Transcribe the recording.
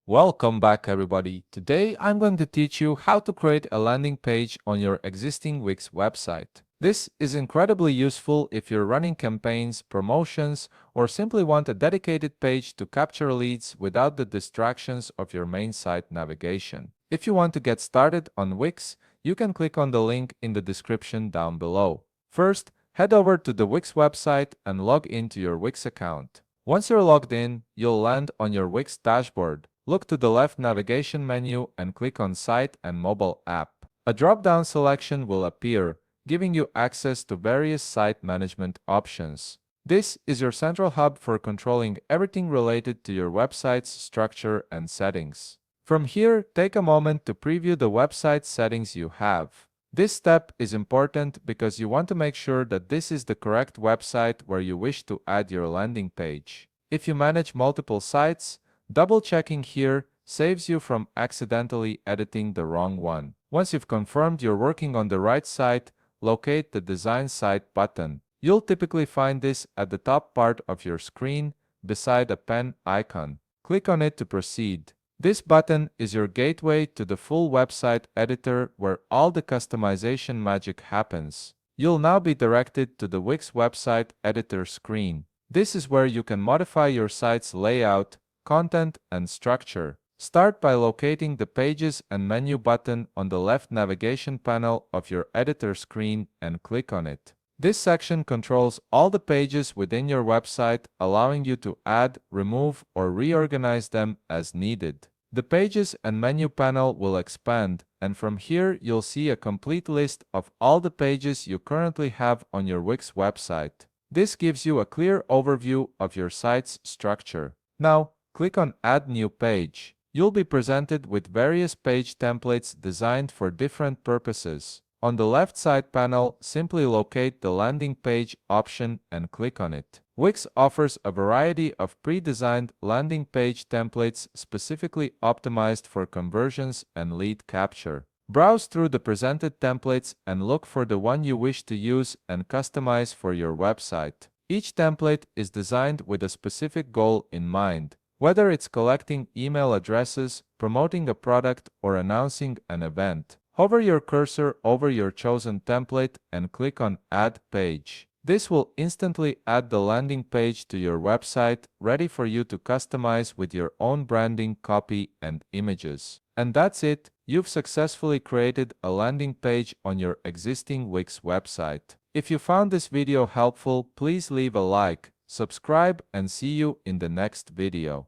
Welcome back, everybody. Today, I'm going to teach you how to create a landing page on your existing Wix website. This is incredibly useful if you're running campaigns, promotions, or simply want a dedicated page to capture leads without the distractions of your main site navigation. If you want to get started on Wix, you can click on the link in the description down below. First, head over to the Wix website and log into your Wix account. Once you're logged in, you'll land on your Wix dashboard. Look to the left navigation menu and click on Site and Mobile App. A drop-down selection will appear, giving you access to various site management options. This is your central hub for controlling everything related to your website's structure and settings. From here, take a moment to preview the website settings you have. This step is important because you want to make sure that this is the correct website where you wish to add your landing page. If you manage multiple sites, double-checking here saves you from accidentally editing the wrong one. Once you've confirmed you're working on the right site, locate the Design Site button. You'll typically find this at the top part of your screen, beside a pen icon. Click on it to proceed. This button is your gateway to the full website editor where all the customization magic happens. You'll now be directed to the Wix website editor screen. This is where you can modify your site's layout, content, and structure. Start by locating the Pages and Menu button on the left navigation panel of your editor screen and click on it. This section controls all the pages within your website, allowing you to add, remove, or reorganize them as needed. The Pages and Menu panel will expand, and from here you'll see a complete list of all the pages you currently have on your Wix website. This gives you a clear overview of your site's structure. Now, click on Add New Page. You'll be presented with various page templates designed for different purposes. On the left side panel, simply locate the Landing Page option and click on it. Wix offers a variety of pre-designed landing page templates specifically optimized for conversions and lead capture. Browse through the presented templates and look for the one you wish to use and customize for your website. Each template is designed with a specific goal in mind. Whether it's collecting email addresses, promoting a product, or announcing an event, hover your cursor over your chosen template and click on Add Page. This will instantly add the landing page to your website, ready for you to customize with your own branding, copy, and images. And that's it, you've successfully created a landing page on your existing Wix website. If you found this video helpful, please leave a like, subscribe, and see you in the next video.